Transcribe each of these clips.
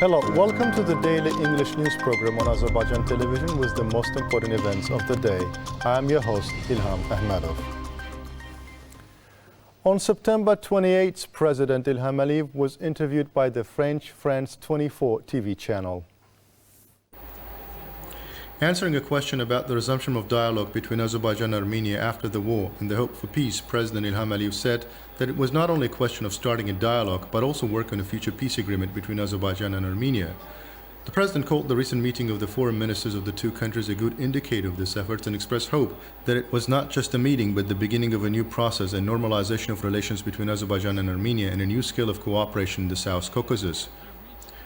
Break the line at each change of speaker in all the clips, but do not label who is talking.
Hello, welcome to the daily English news program on Azərbaycan Televiziya with the most important events of the day. I am your host, İlham Məmmədov. On September 28th, President İlham was interviewed by the French France 24 TV channel. Answering a question about the resumption of dialogue between Azerbaijan and Armenia after the war and the hope for peace, President İlham said that it was not only a question of starting a dialogue, but also work on a future peace agreement between Azerbaijan and Armenia. The President called the recent meeting of the foreign ministers of the two countries a good indicator of this effort and expressed hope that it was not just a meeting, but the beginning of a new process and normalization of relations between Azerbaijan and Armenia and a new scale of cooperation in the South Caucasus.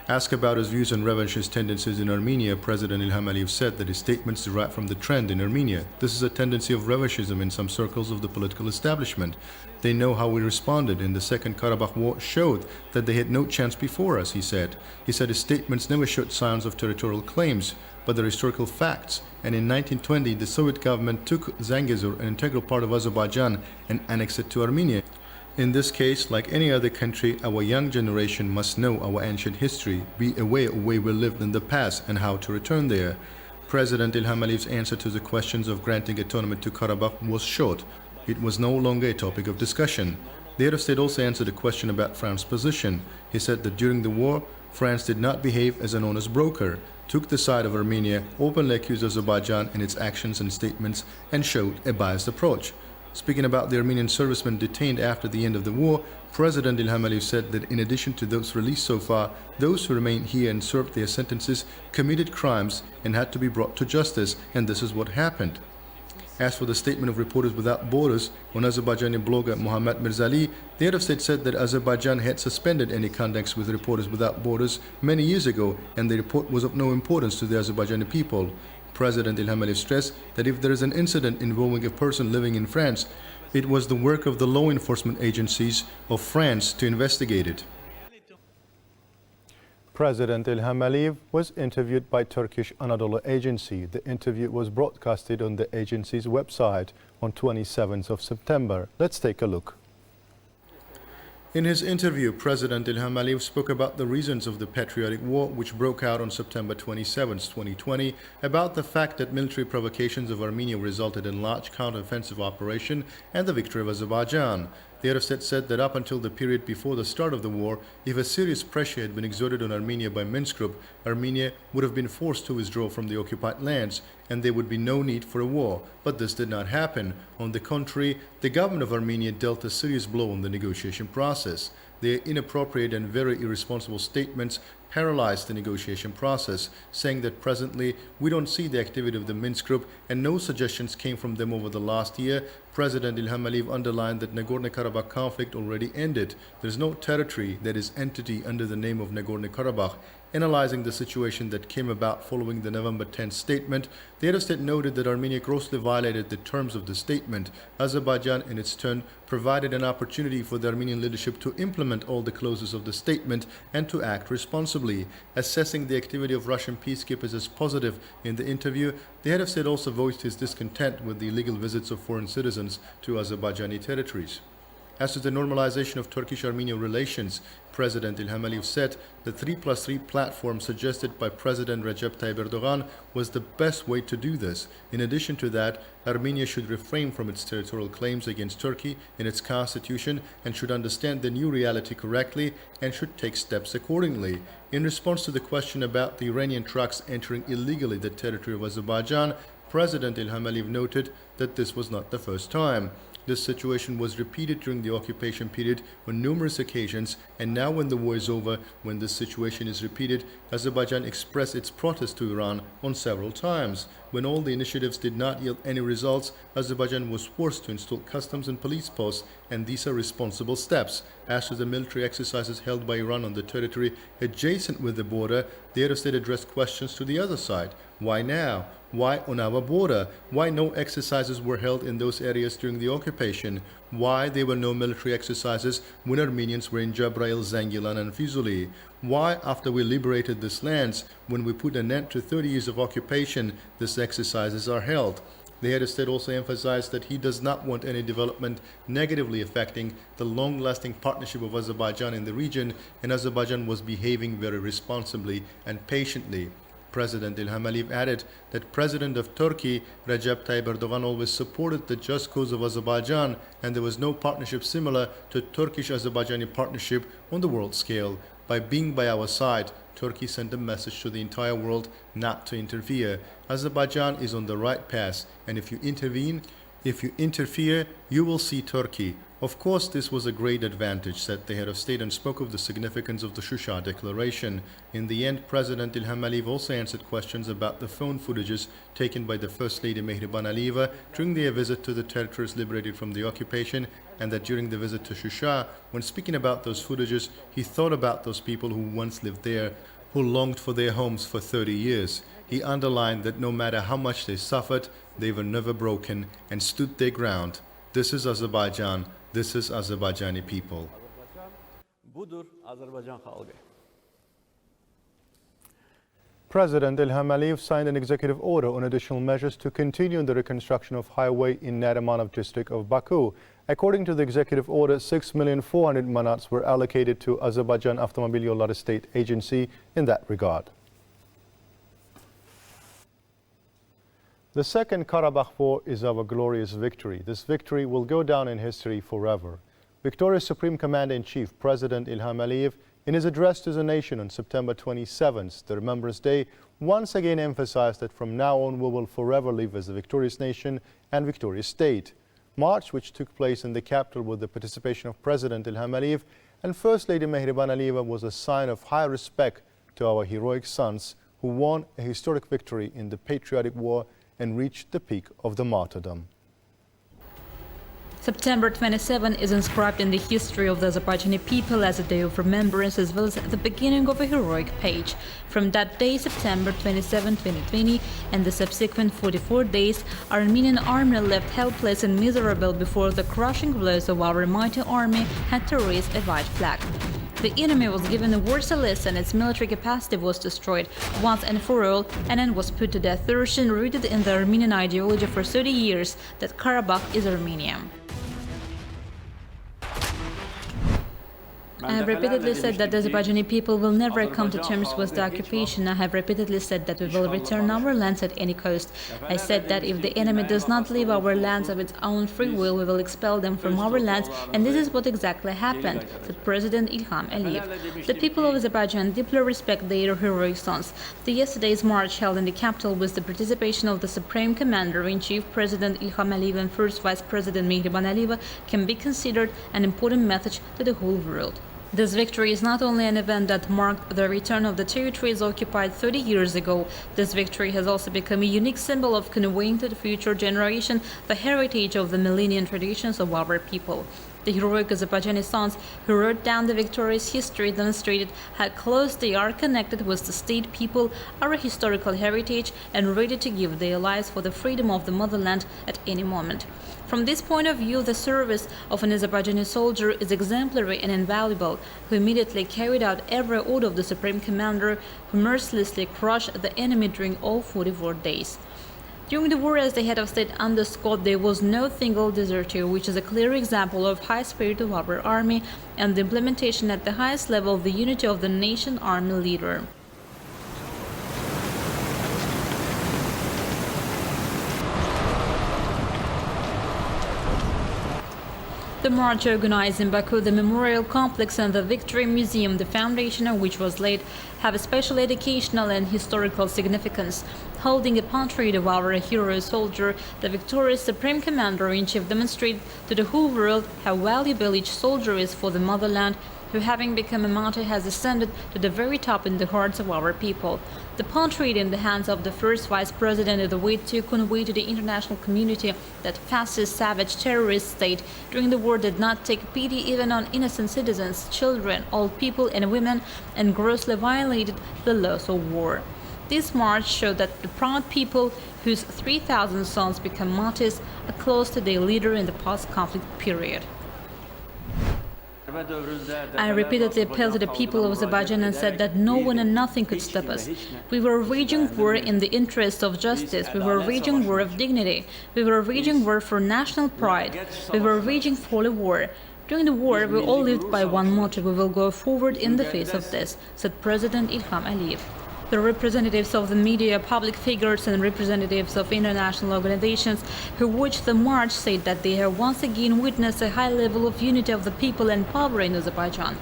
Asked about his views on revanchist tendencies in Armenia, President İlham said that his statements derive from the trend in Armenia. This is a tendency of revanchism in some circles of the political establishment. They know how we responded, and the Second Karabakh War showed that they had no chance before us, he said. He said his statements never showed signs of territorial claims, but they're historical facts. And in 1920, the Soviet government took Zangezur, an integral part of Azerbaijan, and annexed it to Armenia. In this case, like any other country, our young generation must know our ancient history, be aware of where we lived in the past and how to return there. President İlham's answer to the questions of granting autonomy to Karabakh was short. It was no longer a topic of discussion. The head of state also answered a question about France's position. He said that during the war, France did not behave as an honest broker, took the side of Armenia, openly accused Azerbaijan in its actions and statements, and showed a biased approach. Speaking about the Armenian servicemen detained after the end of the war, President İlham said that in addition to those released so far, those who remained here and served their sentences committed crimes and had to be brought to justice, and this is what happened. As for the statement of Reporters Without Borders on Azerbaijani blogger Muhammad Mirzali, the head of state said that Azerbaijan had suspended any contacts with Reporters Without Borders many years ago, and the report was of no importance to the Azerbaijani people. President İlham stressed that if there is an incident involving a person living in France, it was the work of the law enforcement agencies of France to investigate it. President İlham was interviewed by Turkish Anadolu Agency. The interview was broadcasted on the agency's website on 27th of September. Let's take a look. In his interview, President İlham spoke about the reasons of the patriotic war which broke out on September 27, 2020, about the fact that military provocations of Armenia resulted in large counter-offensive operation and the victory of Azerbaijan. The head of state said that up until the period before the start of the war, if a serious pressure had been exerted on Armenia by Minsk Group, Armenia would have been forced to withdraw from the occupied lands, and there would be no need for a war. But this did not happen. On the contrary, the government of Armenia dealt a serious blow on the negotiation process. Their inappropriate and very irresponsible statements paralyzed the negotiation process, saying that presently we don't see the activity of the Minsk Group and no suggestions came from them over the last year. President İlham underlined that Nagorno-Karabakh conflict already ended. There is no territory, that is entity, under the name of Nagorno-Karabakh. Analyzing the situation that came about following the November 10th statement, the head of state noted that Armenia grossly violated the terms of the statement. Azerbaijan, in its turn, provided an opportunity for the Armenian leadership to implement all the clauses of the statement and to act responsibly. Assessing the activity of Russian peacekeepers as positive in the interview, the head of state also voiced his discontent with the illegal visits of foreign citizens to Azerbaijani territories. As to the normalization of Turkish-Armenian relations, President İlham said the 3+3 platform suggested by President Recep Tayyip Erdogan was the best way to do this. In addition to that, Armenia should refrain from its territorial claims against Turkey in its constitution and should understand the new reality correctly and should take steps accordingly. In response to the question about the Iranian trucks entering illegally the territory of Azerbaijan, President İlham noted that this was not the first time. This situation was repeated during the occupation period on numerous occasions, and now when the war is over, when this situation is repeated, Azerbaijan expressed its protest to Iran on several times. When all the initiatives did not yield any results, Azerbaijan was forced to install customs and police posts, and these are responsible steps. As to the military exercises held by Iran on the territory adjacent with the border, the head of state addressed questions to the other side. Why now? Why on our border? Why no exercises were held in those areas during the occupation? Why there were no military exercises when Armenians were in Jabrail, Zangilan and Fizuli? Why, after we liberated these lands, when we put an end to 30 years of occupation, these exercises are held? The head of state also emphasized that he does not want any development negatively affecting the long-lasting partnership of Azerbaijan in the region, and Azerbaijan was behaving very responsibly and patiently. President İlham Aliyev added that President of Turkey, Recep Tayyip Erdogan, always supported the just cause of Azerbaijan, and there was no partnership similar to Turkish-Azerbaijani partnership on the world scale. By being by our side, Turkey sent a message to the entire world not to interfere. Azerbaijan is on the right path, and if you interfere, you will see Turkey. Of course, this was a great advantage, said the head of state, and spoke of the significance of the Shusha Declaration. In the end, President İlham Aliyev also answered questions about the phone footages taken by the First Lady Mehriban Aliyeva during their visit to the territories liberated from the occupation, and that during the visit to Shusha, when speaking about those footages, he thought about those people who once lived there, who longed for their homes for 30 years. He underlined that no matter how much they suffered, they were never broken and stood their ground. This is Azerbaijan. This is Azerbaijani people.
Budur Azərbaycan xalqı.
President İlham Aliyev signed an executive order on additional measures to continue the reconstruction of highway in Narimanov district of Baku. According to the executive order, 6,400,000 manats were allocated to Azərbaycan Avtomobil Yolları State Agency in that regard. The Second Karabakh War is our glorious victory. This victory will go down in history forever. Victorious Supreme Commander-in-Chief President İlham Aliyev, in his address to the nation on September 27th, the Remembrance Day, once again emphasized that from now on we will forever live as a victorious nation and victorious state. March, which took place in the capital with the participation of President İlham Aliyev and First Lady Mehriban Aliyeva, was a sign of high respect to our heroic sons who won a historic victory in the patriotic war and reached the peak of the martyrdom.
September 27 is inscribed in the history of the Azerbaijani people as a day of remembrance, as well as the beginning of a heroic page. From that day, September 27, 2020, and the subsequent 44 days, Armenian army left helpless and miserable before the crushing blows of our mighty army had to raise a white flag. The enemy was given a worse lesson, its military capacity was destroyed once and for all, and then was put to death. The Russian rooted in the Armenian ideology for 30 years that Karabakh is Armenia. I have repeatedly said that the Azerbaijani people will never come to terms with the occupation. I have repeatedly said that we will return our lands at any cost. I said that if the enemy does not leave our lands of its own free will, we will expel them from our lands, and this is what exactly happened, said President İlham Aliyev. The people of Azerbaijan deeply respect their heroic sons. The yesterday's march held in the capital with the participation of the Supreme Commander-in-Chief, President İlham Aliyev, and First Vice President Mehriban Aliyeva can be considered an important message to the whole world. This victory is not only an event that marked the return of the territories occupied 30 years ago. This victory has also become a unique symbol of conveying to the future generation the heritage of the millennium traditions of our people. The heroic Azerbaijani sons who wrote down the victorious history demonstrated how close they are connected with the state people, our historical heritage, and ready to give their lives for the freedom of the motherland at any moment. From this point of view, the service of an Azerbaijani soldier is exemplary and invaluable, who immediately carried out every order of the Supreme Commander, who mercilessly crushed the enemy during all 44 days. During the war, as the head of state underscored, there was no single deserter, which is a clear example of high spirit of our army and the implementation at the highest level of the unity of the nation army leader. The march organized in Baku, the Memorial Complex and the Victory Museum, the foundation of which was laid, have a special educational and historical significance. Holding a portrait of our hero soldier, the victorious Supreme Commander-in-Chief demonstrated to the whole world how valuable each soldier is for the motherland, who, having become a martyr, has ascended to the very top in the hearts of our people. The portrait in the hands of the first vice president is the way to convey to the international community that fascist, savage, terrorist state during the war did not take pity even on innocent citizens, children, old people and women, and grossly violated the laws of war. This march showed that the proud people whose 3,000 sons become martyrs are close to their leader in the post-conflict period. I repeatedly appealed to the people of Azerbaijan and said that no one and nothing could stop us. We were waging war in the interest of justice. We were waging war of dignity. We were waging war for national pride. We were waging holy war. During the war, we all lived by one motto: we will go forward in the face of this, said President Ilham Aliyev. The representatives of the media, public figures and representatives of international organizations who watched the march said that they have once again witnessed a high level of unity of the people and power in Azerbaijan.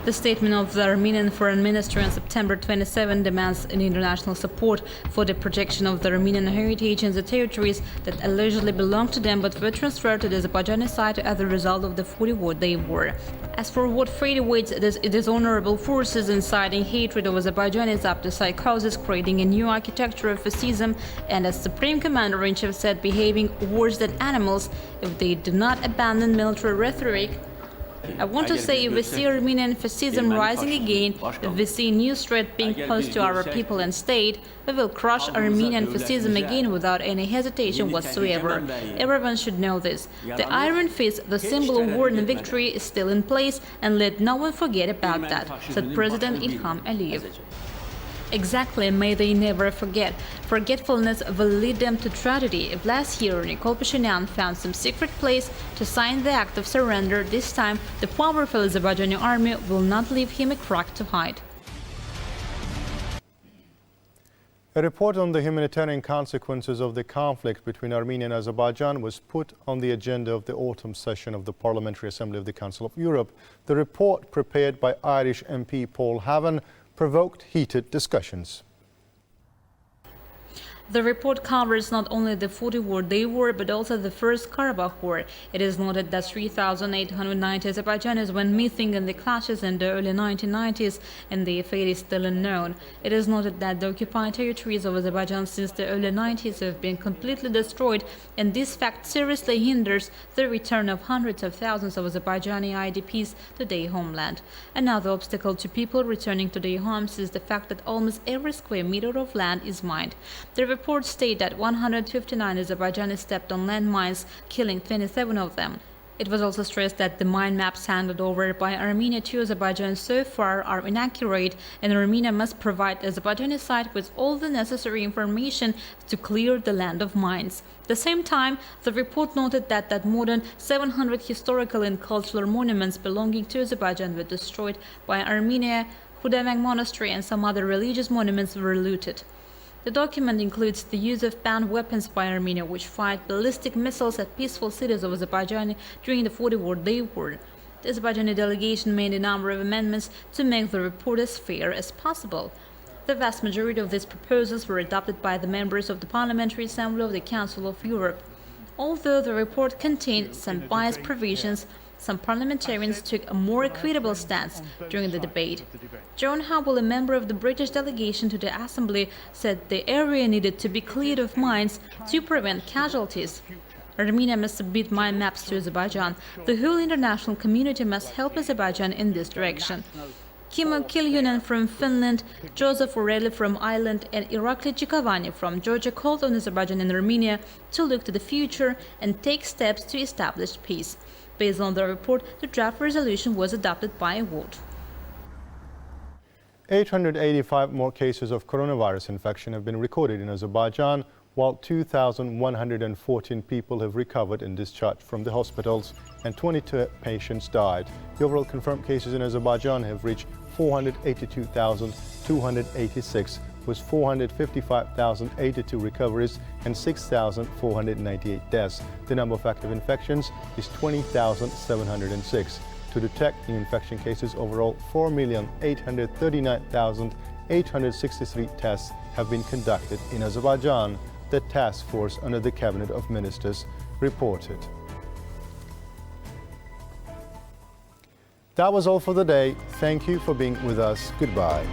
The statement of the Armenian Foreign Minister on September 27 demands an international support for the protection of the Armenian heritage in the territories that allegedly belong to them but were transferred to the Azerbaijani side as a result of the 40-day war. As for what fate awaits dishonorable forces inciting hatred of Azerbaijanis up to psychosis, creating a new architecture of fascism, and as Supreme Commander-in-Chief said, behaving worse than animals if they do not abandon military rhetoric, I want to say if we see Armenian fascism rising again, if we see new threat being posed to our people and state, we will crush Armenian fascism again without any hesitation whatsoever. Everyone should know this. The Iron Fist, the symbol of war and victory, is still in place, and let no one forget about that, said President Ilham Aliyev. Exactly, may they never forget. Forgetfulness will lead them to tragedy. If last year Nikol Pashinyan found some secret place to sign the act of surrender, this time the powerful Azerbaijani army will not leave him a crack to hide.
A report on the humanitarian consequences of the conflict between Armenia and Azerbaijan was put on the agenda of the autumn session of the Parliamentary Assembly of the Council of Europe. The report, prepared by Irish MP Paul Haven, provoked heated discussions.
The report covers not only the 40-day war but also the First Karabakh War. It is noted that 3,890 Azerbaijanis went missing in the clashes in the early 1990s, and their fate is still unknown. It is noted that the occupied territories of Azerbaijan since the early 90s have been completely destroyed, and this fact seriously hinders the return of hundreds of thousands of Azerbaijani IDPs to their homeland. Another obstacle to people returning to their homes is the fact that almost every square meter of land is mined. The reports state that 159 Azerbaijanis stepped on landmines, killing 27 of them. It was also stressed that the mine maps handed over by Armenia to Azerbaijan so far are inaccurate, and Armenia must provide the Azerbaijani side with all the necessary information to clear the land of mines. At the same time, the report noted that more than 700 historical and cultural monuments belonging to Azerbaijan were destroyed by Armenia. Khudavang Monastery and some other religious monuments were looted. The document includes the use of banned weapons by Armenia, which fired ballistic missiles at peaceful cities of Azerbaijan during the 40-day war. The Azerbaijani delegation made a number of amendments to make the report as fair as possible. The vast majority of these proposals were adopted by the members of the Parliamentary Assembly of the Council of Europe. Although the report contained some biased provisions, some parliamentarians took a more equitable stance during the debate. John Howell, a member of the British delegation to the Assembly, said the area needed to be cleared of mines to prevent casualties. Armenia must submit mine maps to Azerbaijan. The whole international community must help Azerbaijan in this direction. Kimmo Kiljunen from Finland, Joseph Orelli from Ireland, and Irakli Chikavani from Georgia called on Azerbaijan and Armenia to look to the future and take steps to establish peace. Based on the report, the draft resolution was adopted by a vote.
885 more cases of coronavirus infection have been recorded in Azerbaijan, while 2,114 people have recovered and discharged from the hospitals, and 22 patients died. The overall confirmed cases in Azerbaijan have reached 482,286, with 455,082 recoveries and 6,498 deaths. The number of active infections is 20,706. To detect new infection cases, overall 4,839,863 tests have been conducted in Azerbaijan, the task force under the Cabinet of Ministers reported. That was all for the day. Thank you for being with us. Goodbye.